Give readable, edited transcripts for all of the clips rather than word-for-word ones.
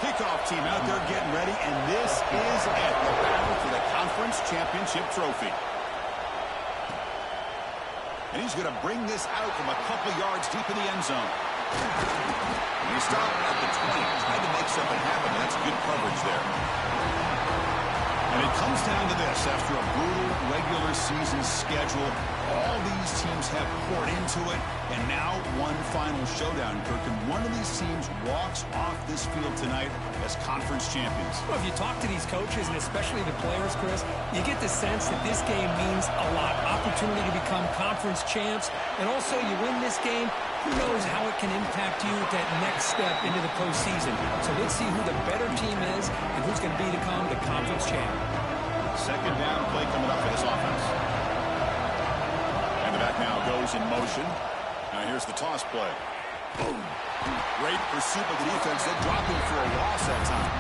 Kickoff team out there getting ready, and this is it, the battle for the conference championship trophy. And he's going to bring this out from a couple yards deep in the end zone. And he stopped at the 20, trying to make something happen. That's good coverage there. And it comes down to this. After a brutal regular season schedule, all these teams have poured into it, and now one final showdown, Kirk. And one of these teams walks off this field tonight as conference champions. Well, if you talk to these coaches, and especially the players, Chris, you get the sense that this game means a lot. Opportunity to become conference champs, and also you win this game, who knows how it can impact you at that next step into the postseason. So let's see who the better team is and who's going to become the conference champ. Second down play coming up for this offense. And the back now goes in motion. Now here's the toss play. Boom. Great pursuit of the defense. They drop him for a loss that time.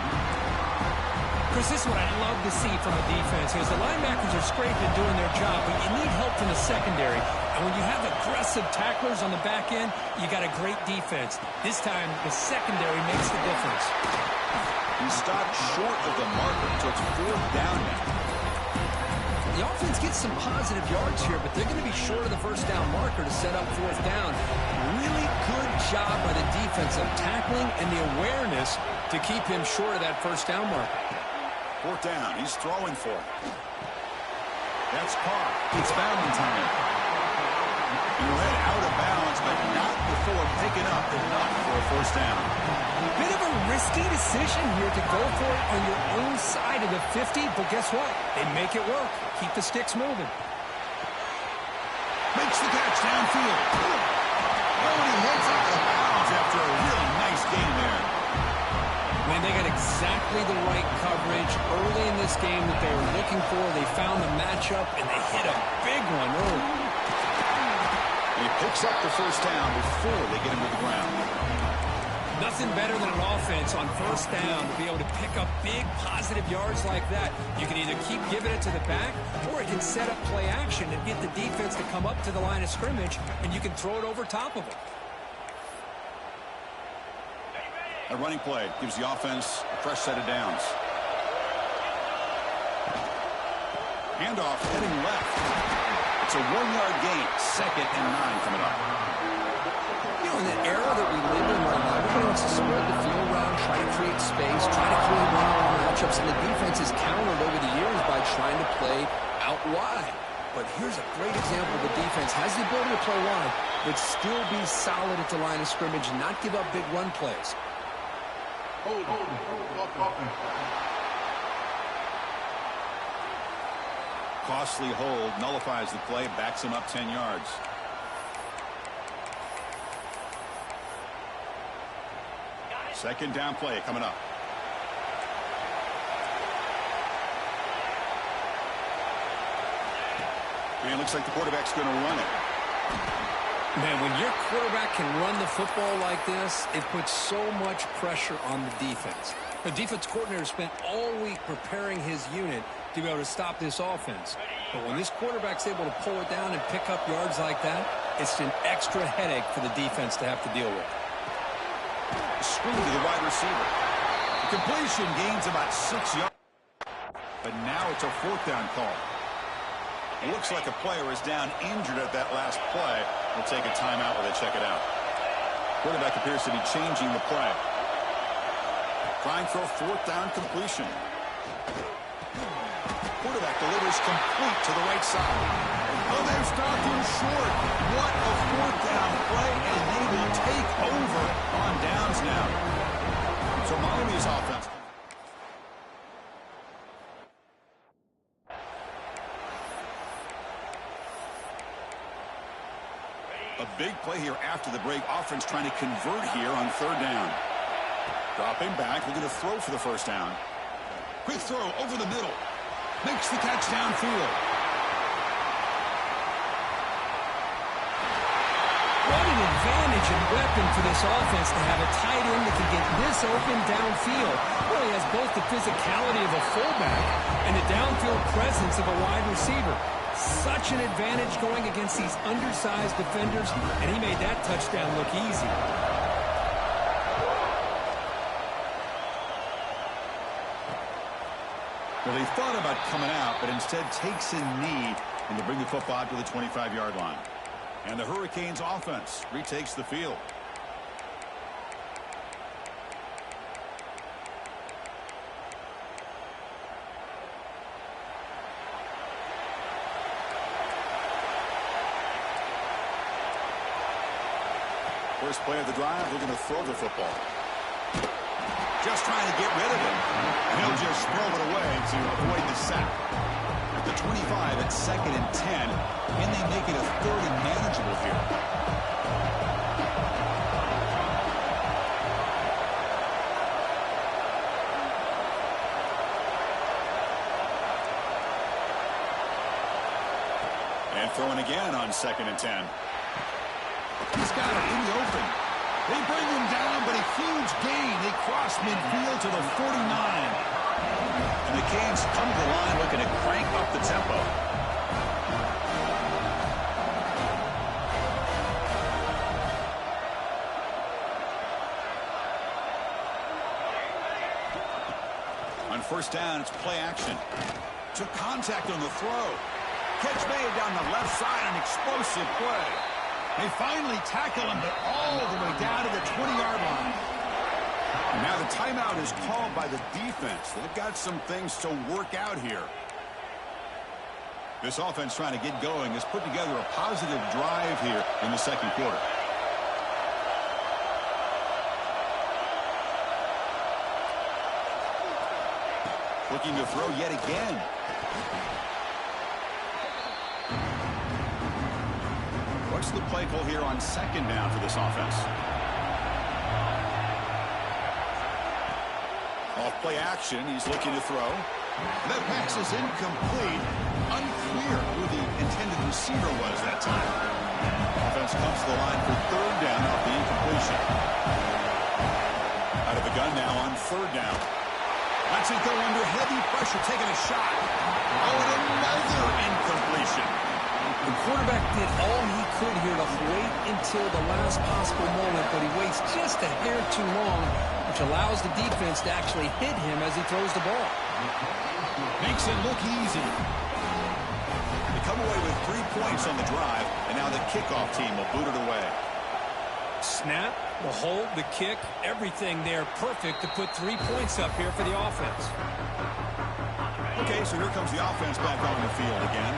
Chris, this is what I love to see from a defense. Is the linebackers are scraping doing their job, but you need help from the secondary. And when you have aggressive tacklers on the back end, you got a great defense. This time, the secondary makes the difference. He stopped short of the marker, so it's fourth down now. The offense gets some positive yards here, but they're going to be short of the first down marker to set up fourth down. Really good job by the defense of tackling and the awareness to keep him short of that first down marker. Fourth down. He's throwing for it. That's caught. It's Valentine. He went out of bounds, but not before picking up enough for a first down. Bit of a risky decision here to go for it on your own side of the 50, but guess what? They make it work. Keep the sticks moving. Makes the catch downfield. Oh, and he heads out of bounds after a really nice game there. Man, they got exactly the right coverage early in this game that they were looking for. They found the matchup, and they hit a big one early. He picks up the first down before they get him to the ground. Nothing better than an offense on first down to be able to pick up big positive yards like that. You can either keep giving it to the back, or it can set up play action and get the defense to come up to the line of scrimmage, and you can throw it over top of it. A running play gives the offense a fresh set of downs. Handoff heading left. It's a 1-yard gain. 2nd and 9 coming up. You know, in the era that we live in right now, everybody wants to spread the field around, try to create space, try to create one-on-one matchups, and the defense has countered over the years by trying to play out wide. But here's a great example of the defense has the ability to play wide, but still be solid at the line of scrimmage and not give up big run plays. Costly hold nullifies the play, backs him up 10 yards. Second down play coming up. And it looks like the quarterback's going to run it. Man, when your quarterback can run the football like this, it puts so much pressure on the defense. The defense coordinator spent all week preparing his unit to be able to stop this offense. But when this quarterback's able to pull it down and pick up yards like that, it's an extra headache for the defense to have to deal with. Screen to the wide receiver. The completion gains about 6 yards. But now it's a fourth down call. It looks like a player is down injured at that last play. We'll take a timeout while they check it out. Quarterback appears to be changing the play. Trying for a fourth down completion. Quarterback delivers complete to the right side. Oh, they've stopped him short. What a fourth down play, and they will take over on downs now. So Miami's offense. A big play here after the break. Offense trying to convert here on third down. Dropping back, looking to throw for the first down. Quick throw over the middle. Makes the catch downfield. What an advantage and weapon for this offense to have a tight end that can get this open downfield. Well, he has both the physicality of a fullback and the downfield presence of a wide receiver. Such an advantage going against these undersized defenders, and he made that touchdown look easy. Well, he thought about coming out, but instead takes a knee and to bring the football to the 25-yard line. And the Hurricanes offense retakes the field. First play of the drive, we're going to throw the football. Just trying to get rid of it. And he'll just throw it away to avoid the sack. At the 25, it's 2nd and 10. Can they make it a 3rd and manageable here? And throwing again on 2nd and 10. He's got it in the open. They bring him down, but a huge gain. They cross midfield to the 49. And the Canes come to the line looking to crank up the tempo. On first down, it's play action. Took contact on the throw. Catch made down the left side, an explosive play. They finally tackle him, but all the way down to the 20-yard line. And now the timeout is called by the defense. They've got some things to work out here. This offense trying to get going has put together a positive drive here in the second quarter. Looking to throw yet again. What's the play call here on 2nd down for this offense? Off play action, he's looking to throw. That pass is incomplete. Unclear who the intended receiver was that time. Offense comes to the line for 3rd down off the incompletion. Out of the gun now on 3rd down. Lets it go under heavy pressure, taking a shot. Oh, and another incompletion. The quarterback did all he could here to wait until the last possible moment, but he waits just a hair too long, which allows the defense to actually hit him as he throws the ball. Makes it look easy. They come away with 3 points on the drive, and now the kickoff team will boot it away. Snap, the hold, the kick, everything there perfect to put 3 points up here for the offense. Okay, so here comes the offense back on the field again.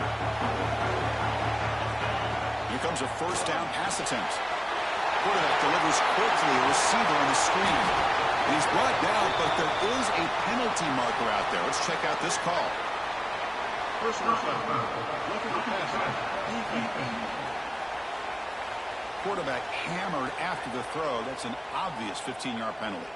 Here comes a first down pass attempt. Quarterback delivers quickly, a receiver on the screen. And he's brought down, but there is a penalty marker out there. Let's check out this call. Quarterback hammered after the throw. That's an obvious 15-yard penalty.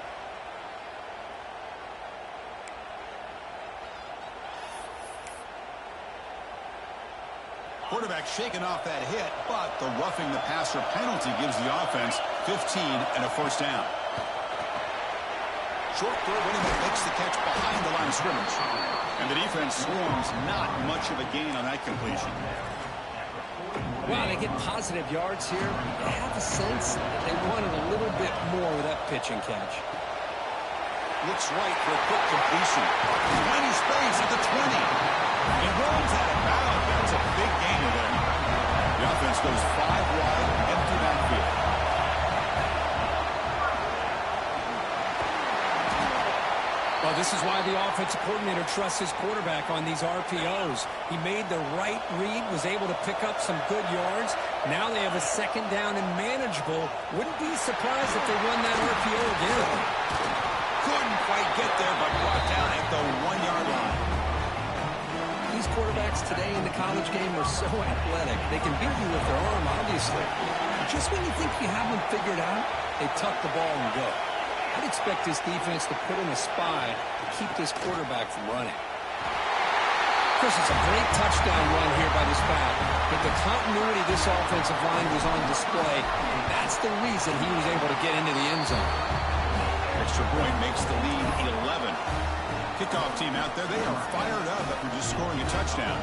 Quarterback shaking off that hit, but the roughing the passer penalty gives the offense 15 and a first down. Short throw, running back makes the catch behind the line of scrimmage. And the defense swarms, not much of a gain on that completion. Wow, they get positive yards here. I have a sense that they wanted a little bit more with that pitch and catch. Looks right for a quick completion. Tiny space at the 20. He rolls out of bounds. That's a big gainer there. The offense goes 5 wide, empty backfield. Well, this is why the offensive coordinator trusts his quarterback on these RPOs. He made the right read, was able to pick up some good yards. Now they have a 2nd down and manageable. Wouldn't be surprised if they run that RPO again. Couldn't quite get there, but brought down at the 1-yard line. These quarterbacks today in the college game are so athletic. They can beat you with their arm, obviously. Just when you think you have them figured out, they tuck the ball and go. I'd expect this defense to put in a spy to keep this quarterback from running. Chris, it's a great touchdown run here by this back, but the continuity of this offensive line was on display, and that's the reason he was able to get into the end zone. Extra point makes the lead 11. Kickoff team out there, they are fired up after just scoring a touchdown.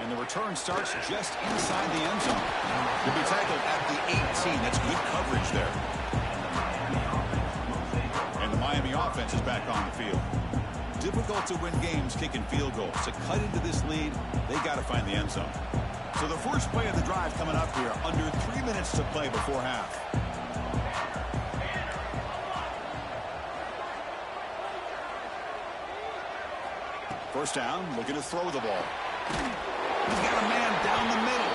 And And the return starts just inside the end zone. He'll be tackled at the 18. That's good coverage there. And the Miami offense is back on the field. Difficult to win games kicking field goals. To cut into this lead, they got to find the end zone. So the first play of the drive coming up here. Under 3 minutes to play before half. First down, looking to throw the ball. He's got a man down the middle.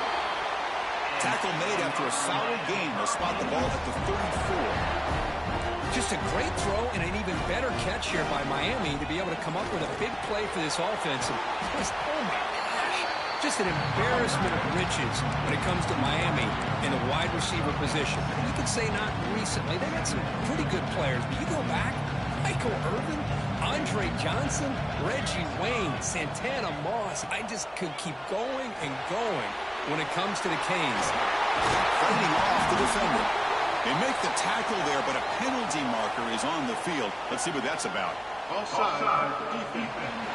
Tackle made after a solid gain. They'll spot the ball at the 34. Just a great throw and an even better catch here by Miami to be able to come up with a big play for this offense. And just, oh my gosh, just an embarrassment of riches when it comes to Miami in the wide receiver position. You could say not recently. They got some pretty good players, but you go back, Michael Irvin, Andre Johnson, Reggie Wayne, Santana Moss. I just could keep going and going when it comes to the Canes. Fighting off the defender. They make the tackle there, but a penalty marker is on the field. Let's see what that's about. Offside. Defense.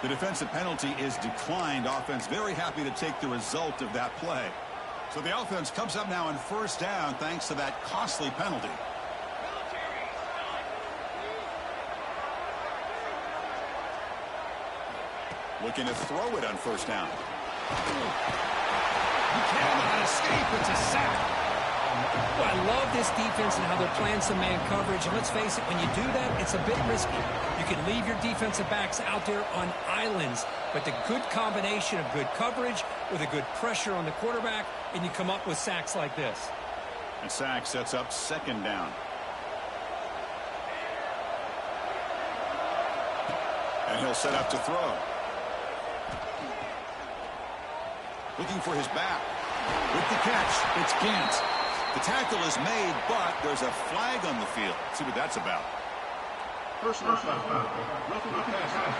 The defensive penalty is declined. Offense very happy to take the result of that play. So the offense comes up now on first down thanks to that costly penalty. Looking to throw it on first down. He cannot escape. It's a sack. Well, I love this defense and how they're playing some man coverage. And let's face it, when you do that, it's a bit risky. You can leave your defensive backs out there on islands. But the good combination of good coverage with a good pressure on the quarterback, and you come up with sacks like this. And sack sets up second down. And he'll set up to throw. Looking for his back. With the catch, it's Gant. The tackle is made, but there's a flag on the field. Let's see what that's about. Personal foul. Roughing the passer.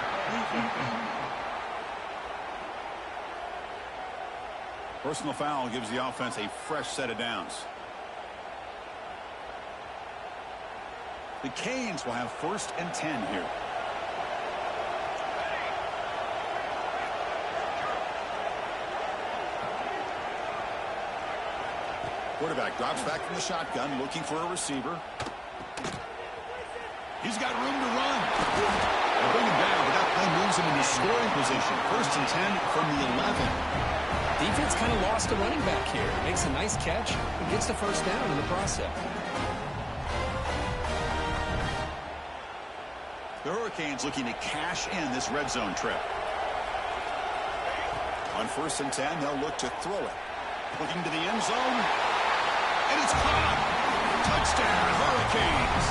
Personal foul gives the offense a fresh set of downs. The Canes will have 1st and 10 here. Quarterback drops back from the shotgun, looking for a receiver. He's got room to run. They'll bring him down, but that play moves him into scoring position. 1st and 10 from the 11. Defense kind of lost a running back here. Makes a nice catch and gets the first down in the process. The Hurricanes looking to cash in this red zone trip. On 1st and 10, they'll look to throw it. Looking to the end zone. And it's caught. Touchdown, Hurricanes.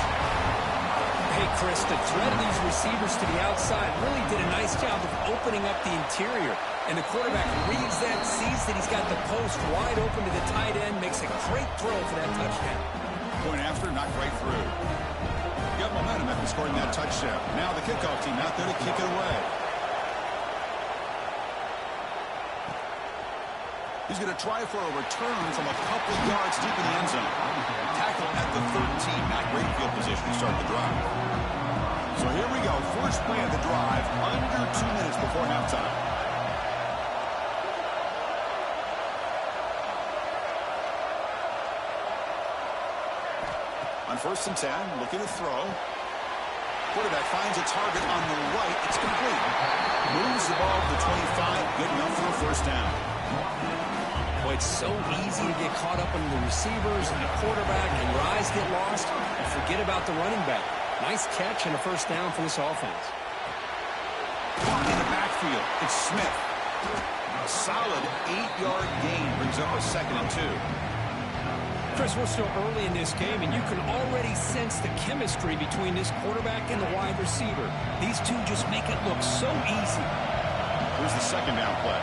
Hey, Chris, the threat of these receivers to the outside really did a nice job of opening up the interior. And the quarterback reads that, sees that he's got the post wide open to the tight end, makes a great throw for that touchdown. Point after, knocked right through. Got momentum after scoring that touchdown. Now the kickoff team out there to kick it away. He's going to try for a return from a couple yards deep in the end zone. Tackle at the 13. Not great field position to start the drive. So here we go. First play of the drive under 2 minutes before halftime. On 1st and 10, looking to throw. Quarterback finds a target on the right. It's complete. Moves the ball to the 25. Good enough for a first down. Boy, it's so easy to get caught up in the receivers and the quarterback, and your eyes get lost and forget about the running back. Nice catch and a first down for this offense. In the backfield, it's Smith. A solid 8-yard gain brings up a 2nd and 2. Chris, we're still early in this game, and you can already sense the chemistry between this quarterback and the wide receiver. These two just make it look so easy. Here's the 2nd down play.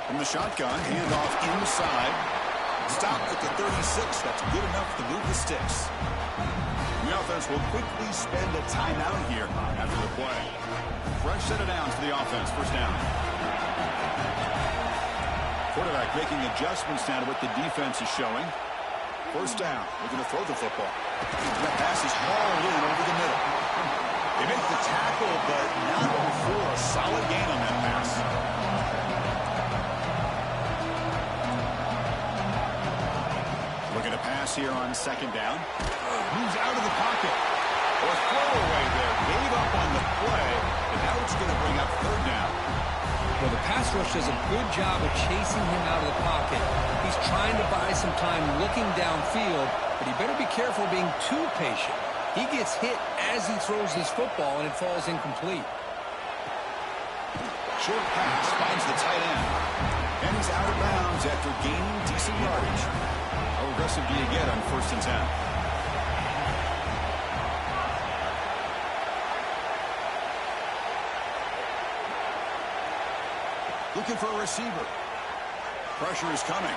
From the shotgun, handoff inside. Stopped at the 36. That's good enough to move the sticks. The offense will quickly spend a timeout here after the play. Fresh set of downs for the offense. First down. Quarterback making adjustments now to what the defense is showing. First down. Looking to throw the football. That pass is hauled in over the middle. They make the tackle, but not before a solid gain on that pass. Looking to pass here on second down. Moves out of the pocket. Or throwaway there. Gave up on the play, and now it's going to bring up third down. Well, the pass rush does a good job of chasing him out of the pocket. He's trying to buy some time looking downfield, but he better be careful being too patient. He gets hit as he throws his football, and it falls incomplete. Short pass finds the tight end. And he's out of bounds after gaining decent yardage. How aggressive do you get on 1st and 10? Looking for a receiver. Pressure is coming.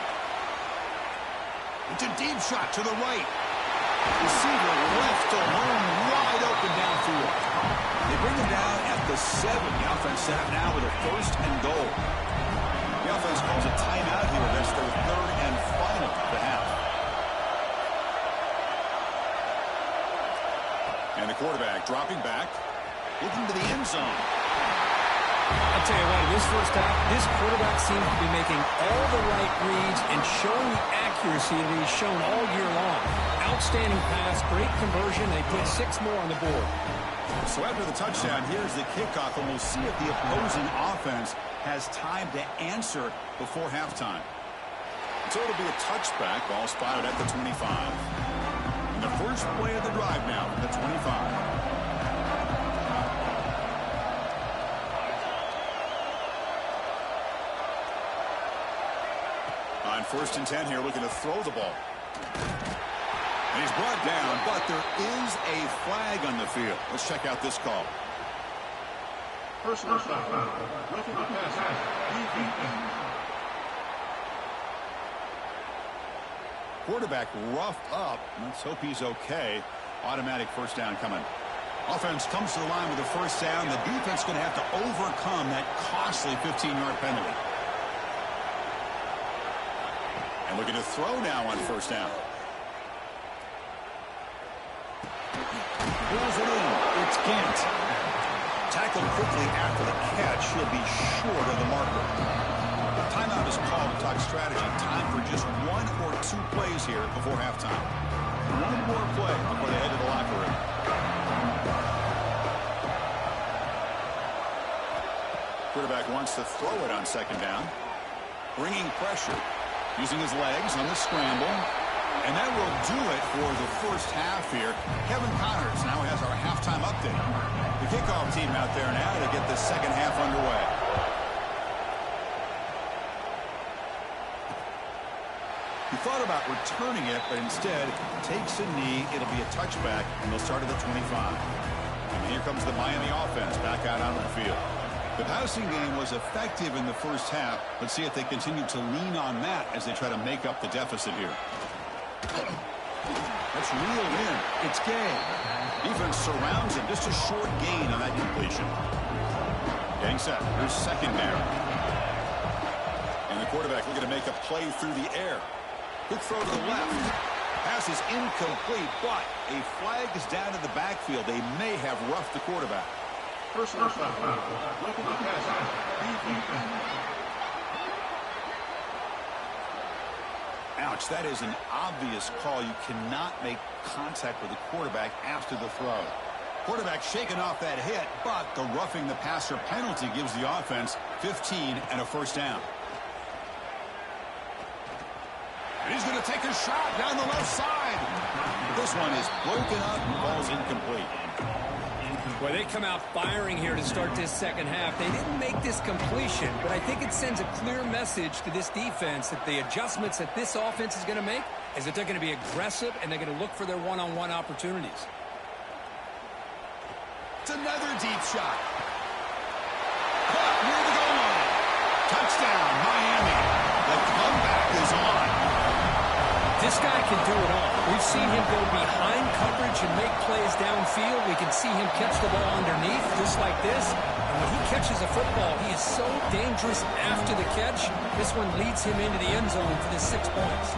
It's a deep shot to the right. Receiver left alone, wide open downfield. They bring him down at the 7. The offense set up now with a 1st and goal. The offense calls a timeout here. That's their 3rd and final of the half. And the quarterback dropping back, looking to the end zone. I'll tell you what, in this first half, this quarterback seems to be making all the right reads and showing the accuracy that he's shown all year long. Outstanding pass, great conversion. They put 6 more on the board. So after the touchdown, here's the kickoff, and we'll see if the opposing offense has time to answer before halftime. So it'll be a touchback, ball spotted at the 25. And the first play of the drive now from the 25. On 1st and 10 here, looking to throw the ball. And he's brought down, but there is a flag on the field. Let's check out this call. Personal foul. Roughing the passer. Quarterback roughed up. Let's hope he's okay. Automatic 1st down coming. Offense comes to the line with a 1st down. The defense going to have to overcome that costly 15-yard penalty. And looking to throw now on 1st down. Pulls it in. It's Gant. Tackled quickly after the catch. He'll be short of the marker. Timeout is called to talk strategy. Time for just 1 or 2 plays here before halftime. 1 more play before they head to the locker room. Quarterback wants to throw it on 2nd down. Bringing pressure. Using his legs on the scramble. And that will do it for the first half here. Kevin Connors now has our halftime update. The kickoff team out there now to get the second half underway. He thought about returning it, but instead takes a knee. It'll be a touchback, and they'll start at the 25. And here comes the Miami offense back out onto the field. The passing game was effective in the first half. Let's see if they continue to lean on that as they try to make up the deficit here. That's reeled in. It's Gay. Defense surrounds him. Just a short gain on that completion. Getting set. Here's 2nd down. And the quarterback looking to make a play through the air. Quick throw to the left. Pass is incomplete, but a flag is down in the backfield. They may have roughed the quarterback. Personal foul. Roughing the passer. Ouch, that is an obvious call. You cannot make contact with the quarterback after the throw. Quarterback shaking off that hit, but the roughing the passer penalty gives the offense 15 and a 1st down. And he's going to take a shot down the left side. This one is broken up and falls incomplete. Well, they come out firing here to start this second half. They didn't make this completion, but I think it sends a clear message to this defense that the adjustments that this offense is going to make is that they're going to be aggressive and they're going to look for their one-on-one opportunities. It's another deep shot. Caught near the goal line. Touchdown, Miami. The comeback is on. This guy can do it all. We've seen him go behind coverage and make plays downfield. We can see him catch the ball underneath just like this. And when he catches a football, he is so dangerous after the catch. This one leads him into the end zone for the 6 points.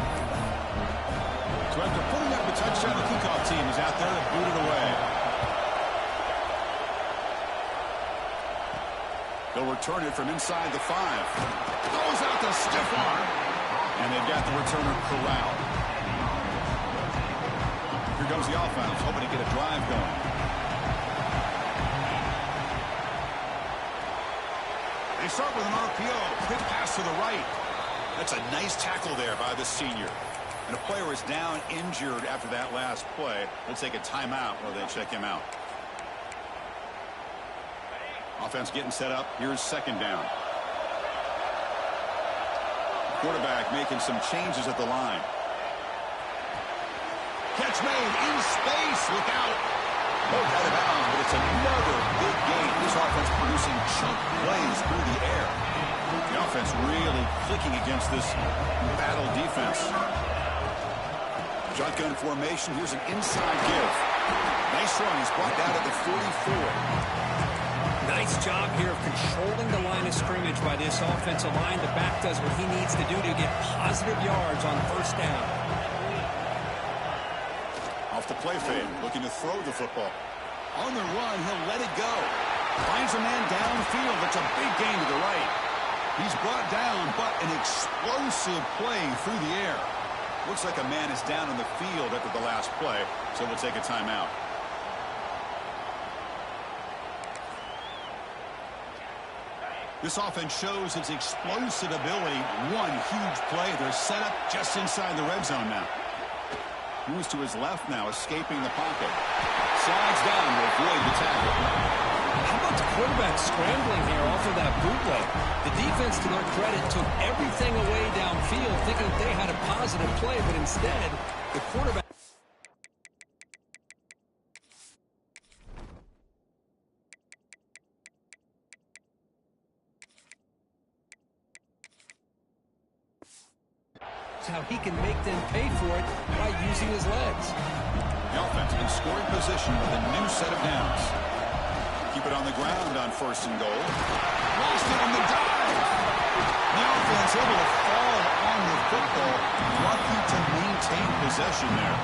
So after putting up a touchdown, the kickoff team is out there to boot it away. They'll return it from inside the 5. Goes out to stiff arm. And they've got the returner corralled. Here comes the offense, hoping to get a drive going. They start with an RPO. Quick pass to the right. That's a nice tackle there by the senior. And a player is down injured after that last play. We'll take a timeout while they check him out. Offense getting set up. Here's second down. Quarterback making some changes at the line. Catch made in space. Look out. Both out of bounds, but it's another big game. This offense producing chunk plays through the air. The offense really clicking against this battle defense. Shotgun formation. Here's an inside give. Nice run. He's brought down at the 44. Nice job here of controlling the line of scrimmage by this offensive line. The back does what he needs to do to get positive yards on first down. Off the play fade, looking to throw the football. On the run, he'll let it go. Finds a man downfield. It's a big gain to the right. He's brought down, but an explosive play through the air. Looks like a man is down on the field after the last play, so we'll take a timeout. This offense shows its explosive ability. One huge play. They're set up just inside the red zone now. Moves to his left now, escaping the pocket. Slides down to avoid the tackle. How about the quarterback scrambling here off of that bootleg? The defense, to their credit, took everything away downfield, thinking they had a positive play, but instead, the quarterback... how he can make them pay for it by using his legs. The offense in scoring position with a new set of downs. Keep it on the ground on first and goal. Lost it on the dive. The offense able to fall on the football. Lucky to maintain possession there.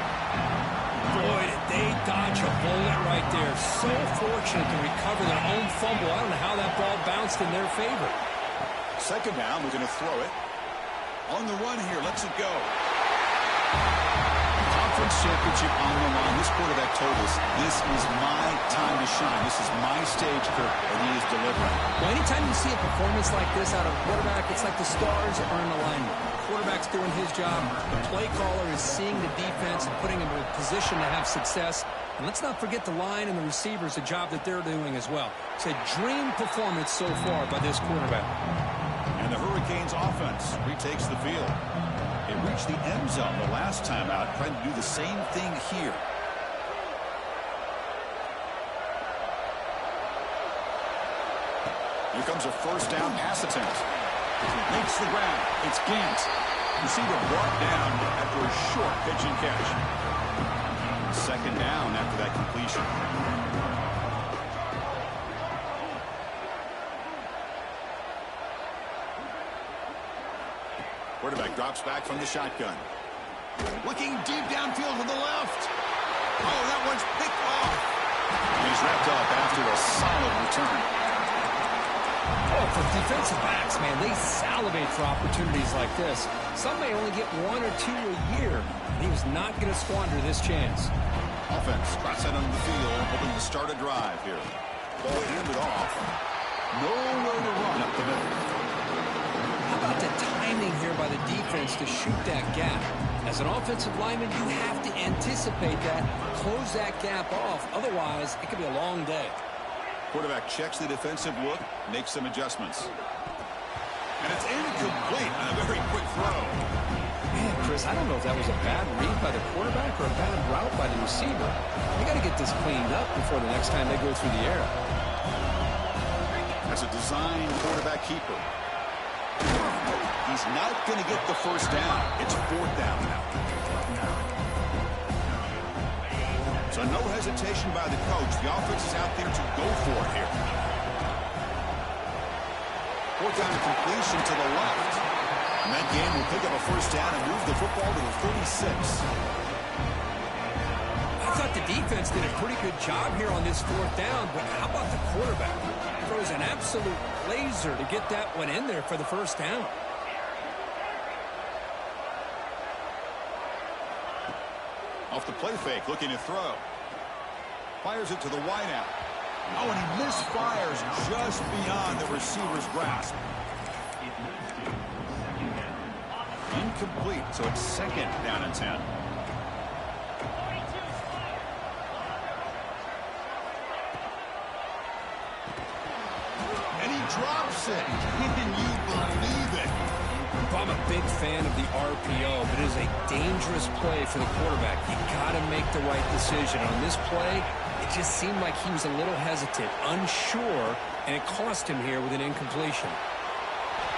Boy, did they dodge a bullet right there. So fortunate to recover their own fumble. I don't know how that ball bounced in their favor. Second down, we're going to throw it. On the run here, lets it go. Conference championship on the line. This quarterback told us, this is my time to shine. This is my stage, Kirk, and he is delivering. Well, anytime you see a performance like this out of a quarterback, it's like the stars are in alignment. The quarterback's doing his job. The play caller is seeing the defense and putting him in a position to have success. And let's not forget the line and the receivers, the job that they're doing as well. It's a dream performance so far by this quarterback. And the Hurricanes offense retakes the field. It reached the end zone the last time out, trying to do the same thing here. Here comes a first down pass attempt. Makes the grab. It's Gant. Receiver brought down after a short pitch and catch. Second down after that completion. Quarterback drops back from the shotgun. Looking deep downfield to the left. Oh, that one's picked off. And he's wrapped up after a solid return. Oh, for defensive backs, man, they salivate for opportunities like this. Some may only get one or two a year. He was not going to squander this chance. Offense trots out on the field, hoping to start a drive here. Ball handed off. Nowhere to run up the middle. How about the timing here by the defense to shoot that gap? As an offensive lineman, you have to anticipate that, close that gap off. Otherwise, it could be a long day. Quarterback checks the defensive look, makes some adjustments. And it's incomplete on a very quick throw. Man, Chris, I don't know if that was a bad read by the quarterback or a bad route by the receiver. They got to get this cleaned up before the next time they go through the air. That's a design quarterback keeper. He's not going to get the first down. It's fourth down now. So no hesitation by the coach. The offense is out there to go for it here. Fourth down completion to the left. And that game will pick up a first down and move the football to the 36. I the defense did a pretty good job here on this fourth down, but how about the quarterback? Throws an absolute laser to get that one in there for the first down. Off the play fake, looking to throw. Fires it to the wideout. Oh, and he misfires just beyond the receiver's grasp. Incomplete, so it's second down and 10. And he drops it. Can you believe it? I'm a big fan of the RPO, but it is a dangerous play for the quarterback. You got to make the right decision. On this play, it just seemed like he was a little hesitant, unsure, and it cost him here with an incompletion.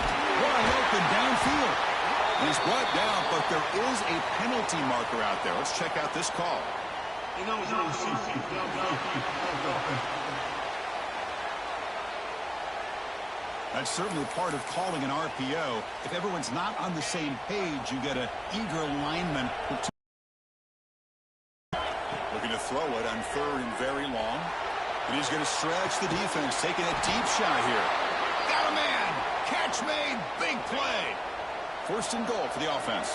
Wide open downfield. He's brought down, but there is a penalty marker out there. Let's check out this call. That's certainly part of calling an RPO. If everyone's not on the same page, you get an eager lineman. Looking to throw it on third and very long. And he's going to stretch the defense, taking a deep shot here. Got a man. Catch made. Big play. First and goal for the offense.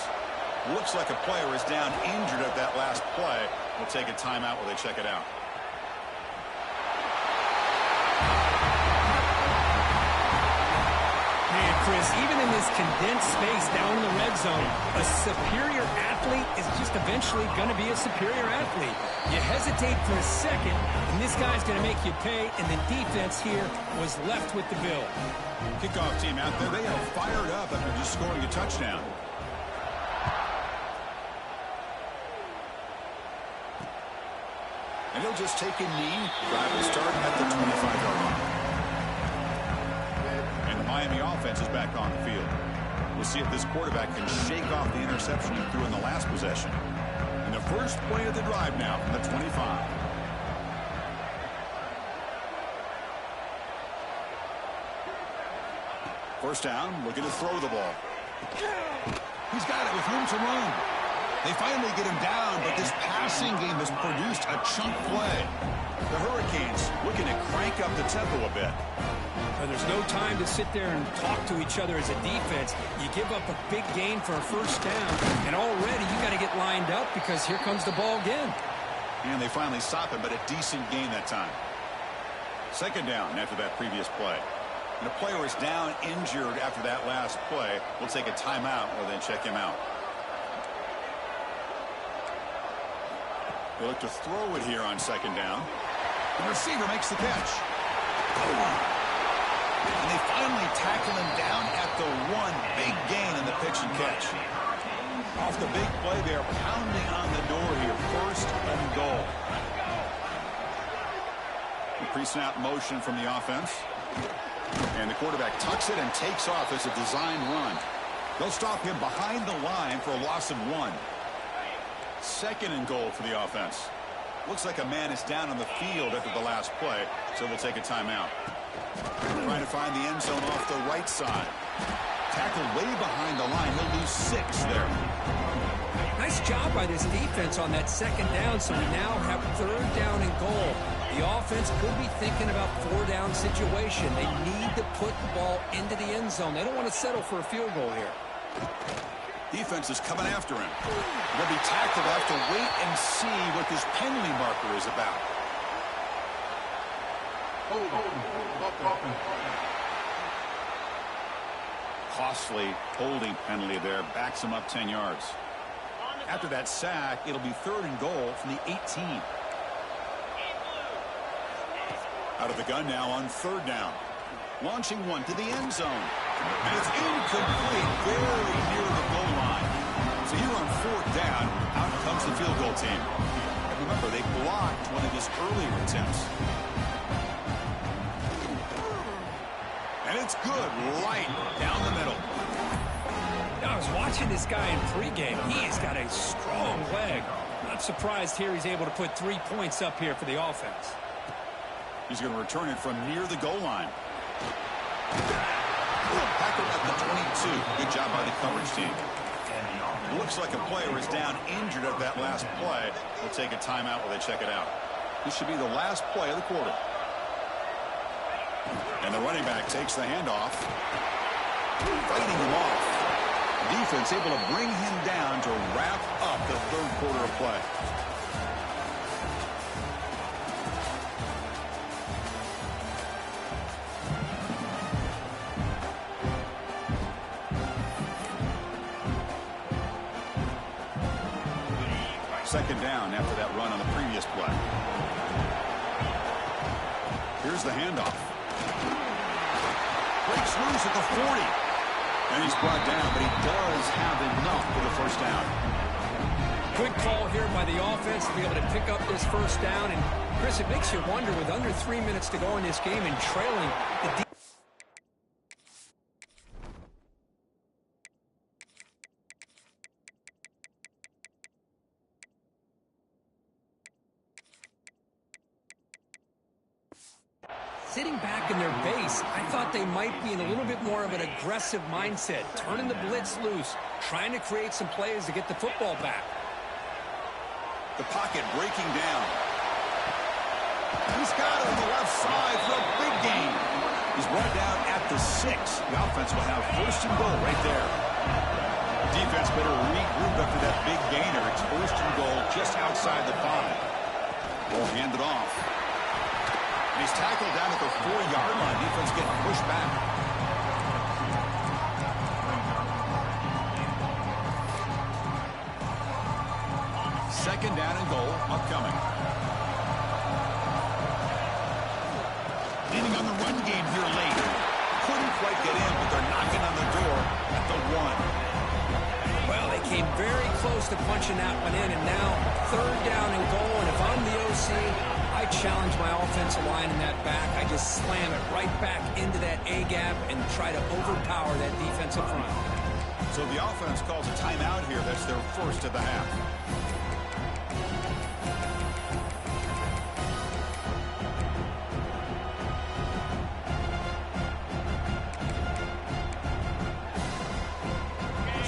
Looks like a player is down injured at that last play. We'll take a timeout while they check it out. Man, Chris, even in this condensed space down in the red zone, a superior athlete is just eventually going to be a superior athlete. You hesitate for a second, and this guy's going to make you pay, and the defense here was left with the bill. Kickoff team out there. They are fired up after just scoring a touchdown. And he'll just take a knee. Drive will start at the 25-yard line. And the Miami offense is back on the field. We'll see if this quarterback can shake off the interception he threw in the last possession. And the first play of the drive now from the 25. First down, looking to throw the ball. He's got it with room to run. They finally get him down, but this passing game has produced a chunk play. The Hurricanes looking to crank up the tempo a bit. But there's no time to sit there and talk to each other as a defense. You give up a big gain for a first down, and already you got to get lined up because here comes the ball again. And they finally stop him, but a decent gain that time. Second down after that previous play. And a player is down injured after that last play. We'll take a timeout or then check him out. They look to throw it here on second down. The receiver makes the catch. And they finally tackle him down at the one. Big gain in the pitch and catch. Off the big play, they are pounding on the door here. First and goal. The pre-snap motion from the offense. And the quarterback tucks it and takes off as a design run. They'll stop him behind the line for a loss of 1. Second and goal for the offense. Looks like a man is down on the field after the last play, so we'll take a timeout. Trying to find the end zone off the right side. Tackled way behind the line. He'll lose 6 there. Nice job by this defense on that second down, so we now have third down and goal. The offense could be thinking about 4-down situation. They need to put the ball into the end zone. They don't want to settle for a field goal here. Defense is coming after him. He'll be tackled. Have to wait and see what this penalty marker is about. Costly holding penalty there. Backs him up 10 yards. After that sack, it'll be third and goal from the 18. Out of the gun now on third down. Launching one to the end zone. And it's incomplete. Very near the goal line. So here on fourth down, out comes the field goal team. And remember, they blocked one of his earlier attempts. And it's good right down the middle. I was watching this guy in pregame. He's got a strong leg. Not surprised here he's able to put 3 points up here for the offense. He's going to return it from near the goal line. Tackled at the 22. Good job by the coverage team. Looks like a player is down injured at that last play. We'll take a timeout while they check it out. This should be the last play of the quarter. And the running back takes the handoff. Fighting him off. Defense able to bring him down to wrap up the third quarter of play. Second down after that run on the previous play. Here's the handoff. Breaks loose at the 40. And he's brought down, but he does have enough for the first down. Good call here by the offense to be able to pick up this first down. And, Chris, it makes you wonder, with under 3 minutes to go in this game and trailing, the sitting back in their base, I thought they might be in a little bit more of an aggressive mindset, turning the blitz loose, trying to create some plays to get the football back. The pocket breaking down. He's got it on the left side for a big gain. He's brought down at the 6. The offense will have first and goal right there. Defense better regroup after that big gainer. It's first and goal just outside the 5. Ball handed off. He's tackled down at the 4-yard line. Defense getting pushed back. Second down and goal upcoming. Leaning on the run game here late. Couldn't quite get in, but they're knocking on the door at the 1. Well, they came very close to punching that one in, and now third down and goal. And if I'm the OC, I challenge my offensive line in that back. I just slam it right back into that A-gap and try to overpower that defensive front. So the offense calls a timeout here. That's their first of the half.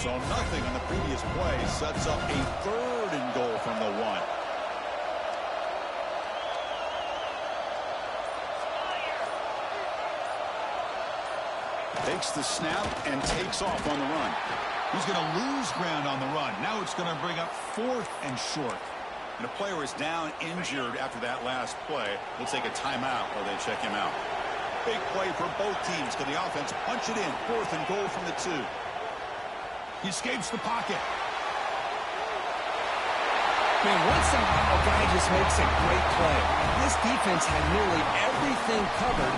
So nothing on the previous play sets up a third and goal from the 1. Takes the snap and takes off on the run. He's going to lose ground on the run. Now it's going to bring up 4th and short. And a player is down injured after that last play. We'll take a timeout while they check him out. Big play for both teams. Can the offense punch it in? 4th and goal from the 2. He escapes the pocket. Man, once in a while, a guy just makes a great play. This defense had nearly everything covered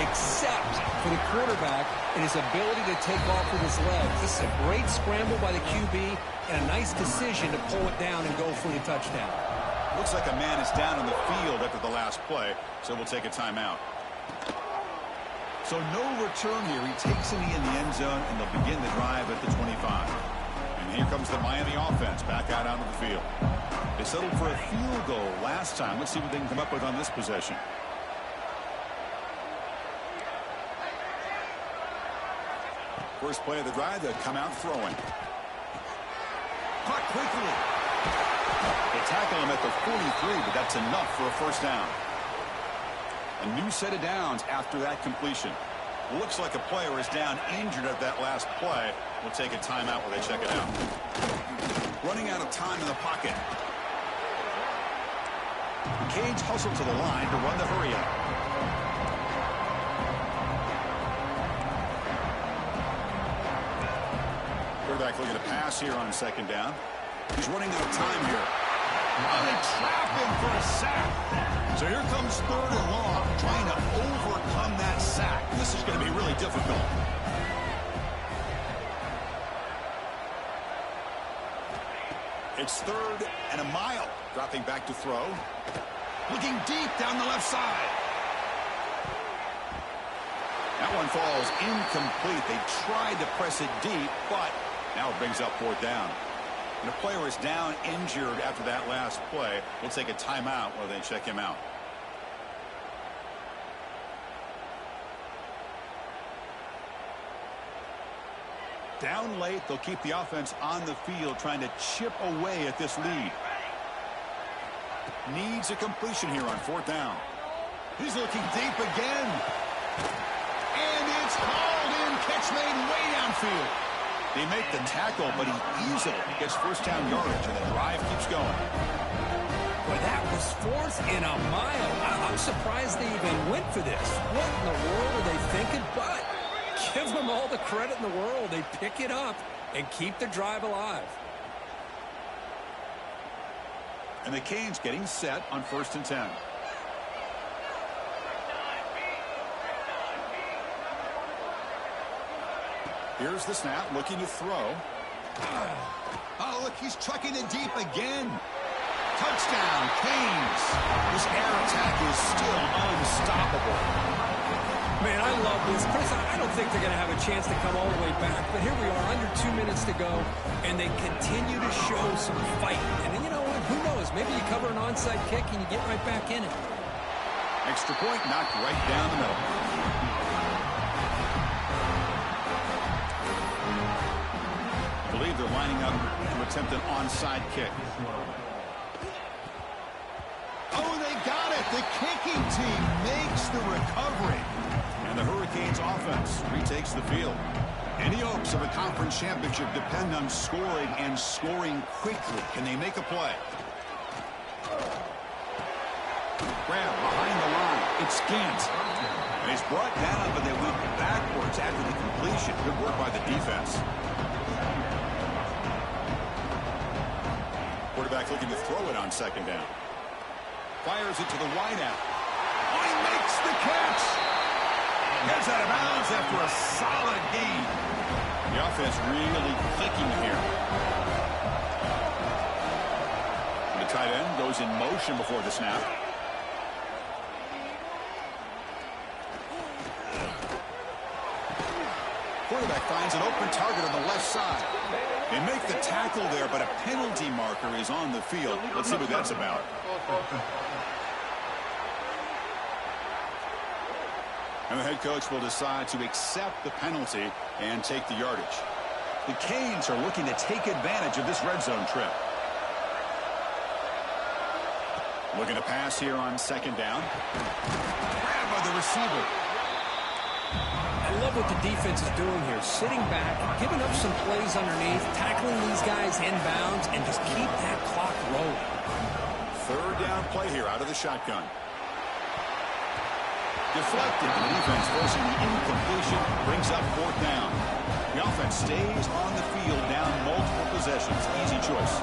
except for the quarterback and his ability to take off with his legs. This is a great scramble by the QB and a nice decision to pull it down and go for the touchdown. Looks like a man is down on the field after the last play, so we'll take a timeout. So no return here. He takes a knee in the end zone, and they'll begin the drive at the 25. And here comes the Miami offense back out onto the field. They settled for a field goal last time. Let's see what they can come up with on this possession. First play of the drive, they'll come out throwing. Caught quickly. They tackle him at the 43, but that's enough for a first down. A new set of downs after that completion. Looks like a player is down injured at that last play. We'll take a timeout while they check it out. Running out of time in the pocket. The Canes hustle to the line to run the hurry-up. Quarterback looking to pass here on second down. He's running out of time here. They trap him for a sack. So here comes third and long, trying to overcome that sack. This is going to be really difficult. It's third and a mile. Dropping back to throw. Looking deep down the left side. That one falls incomplete. They tried to press it deep, but now it brings up fourth down. And a player is down injured after that last play. We'll take a timeout while they check him out. Down late, they'll keep the offense on the field trying to chip away at this lead. Needs a completion here on 4th down. He's looking deep again. And it's hauled in. Catch made way downfield. They make the tackle, but he easily gets first down yardage, and the drive keeps going. Boy, that was 4th and a mile. I'm surprised they even went for this. What in the world are they thinking? But give them all the credit in the world. They pick it up and keep the drive alive. And the Canes getting set on 1st and 10. Here's the snap, looking to throw. Oh, look, he's trucking it deep again. Touchdown, Canes. This air attack is still unstoppable. Man, I love this. Chris, I don't think they're going to have a chance to come all the way back, but here we are, under 2 minutes to go, and they continue to show some fight. And you know what? Who knows? Maybe you cover an onside kick and you get right back in it. Extra point knocked right down the middle. I believe they're lining up to attempt an onside kick. Oh, they got it. The kicking team makes the recovery. And the Hurricanes offense retakes the field. Any hopes of a conference championship depend on scoring and scoring quickly. Can they make a play? Grab behind the line. It's Gant. And he's brought down, but they went backwards after the completion. Good work by the defense. Quarterback looking to throw it on 2nd down. Fires it to the wideout. Oh, he makes the catch. Gets out of bounds after a solid gain. The offense really clicking here. The tight end goes in motion before the snap. Quarterback finds an open target on the left side. They make the tackle there, but a penalty marker is on the field. Let's see what that's about. And the head coach will decide to accept the penalty and take the yardage. The Canes are looking to take advantage of this red zone trip. Looking to pass here on 2nd down. Grab by the receiver. I love what the defense is doing here. Sitting back, giving up some plays underneath, tackling these guys inbounds, and just keep that clock rolling. 3rd down play here out of the shotgun. Deflected. The defense forcing the incompletion. Brings up 4th down. The offense stays on the field down multiple possessions. Easy choice.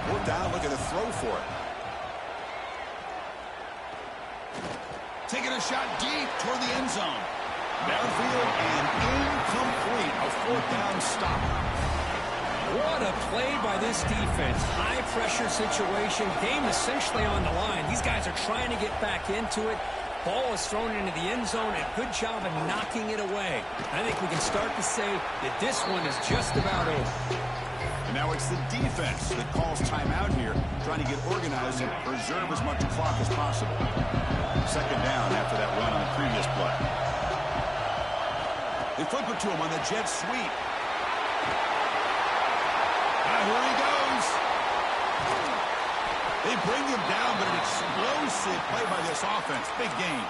4th down, looking to throw for it. Taking a shot deep toward the end zone. Downfield and incomplete. A 4th down stop. What a play by this defense. High pressure situation. Game essentially on the line. These guys are trying to get back into it. Ball is thrown into the end zone. A good job of knocking it away. I think we can start to say that this one is just about over. And now it's the defense that calls timeout here, trying to get organized and preserve as much clock as possible. 2nd down after that run on the previous play. They flip it to him on the jet sweep. And here he goes. They bring him down, but an explosive play by this offense. Big game.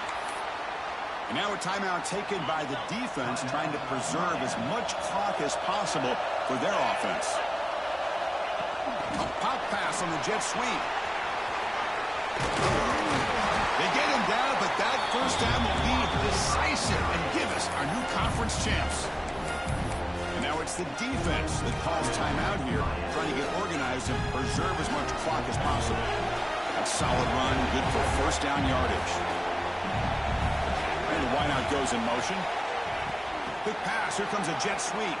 And now a timeout taken by the defense, trying to preserve as much clock as possible for their offense. A pop pass on the jet sweep. They get him down, but that first down will be decisive and give us our new conference champs. And now it's the defense that calls timeout here, trying to get organized and preserve as much clock as possible. A solid run, good for 1st down yardage. And the wideout goes in motion. Quick pass, here comes a jet sweep.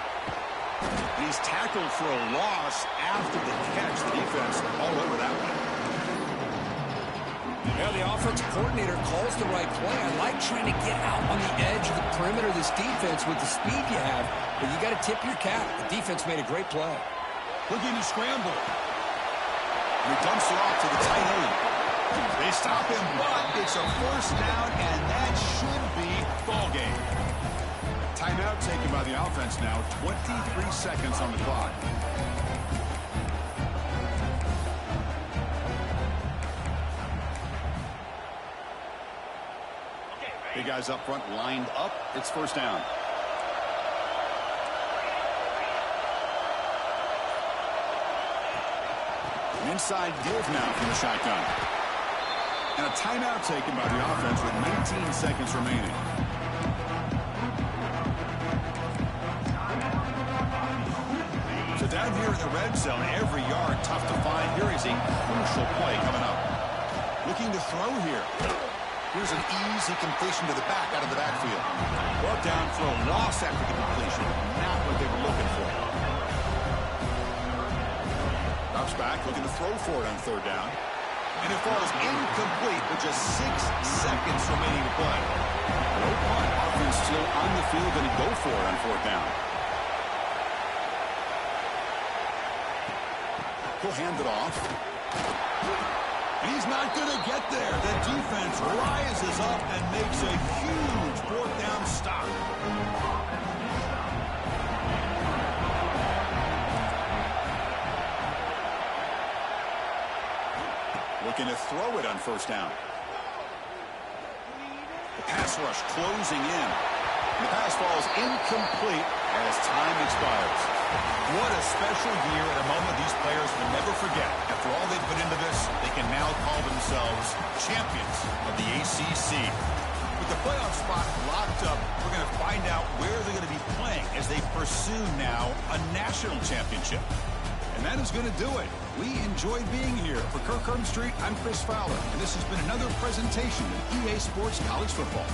And he's tackled for a loss after the catch. The defense all over that one. Yeah, the offensive coordinator calls the right play. I like trying to get out on the edge of the perimeter of this defense with the speed you have, but you got to tip your cap. The defense made a great play. Looking to scramble. And he dumps it off to the tight end. They stop him, but it's a 1st down, and that should be ball game. Tight timeout taken by the offense now. 23 seconds on the clock. Big guys up front lined up. It's first down. Inside give now from the shotgun. And a timeout taken by the offense with 19 seconds remaining. So down here in the red zone, every yard tough to find. Here is a crucial play coming up. Looking to throw here. Here's an easy completion to the back out of the backfield. Brought down for a loss after the completion. Not what they were looking for. Drops back, looking to throw for it on third down. And it falls incomplete with just 6 seconds remaining to play. No punt. Offense still on the field, going to go for it on fourth down. He'll hand it off. He's not going to get there. The defense rises up and makes a huge fourth down stop. Looking to throw it on first down. The pass rush closing in. The pass falls incomplete as time expires. What a special year at a moment these players will never forget. After all they put into this, they can now call themselves champions of the ACC. With the playoff spot locked up, we're going to find out where they're going to be playing as they pursue now a national championship. And that is going to do it. We enjoyed being here. For Kirk Street, I'm Chris Fowler, and this has been another presentation of EA Sports College Football.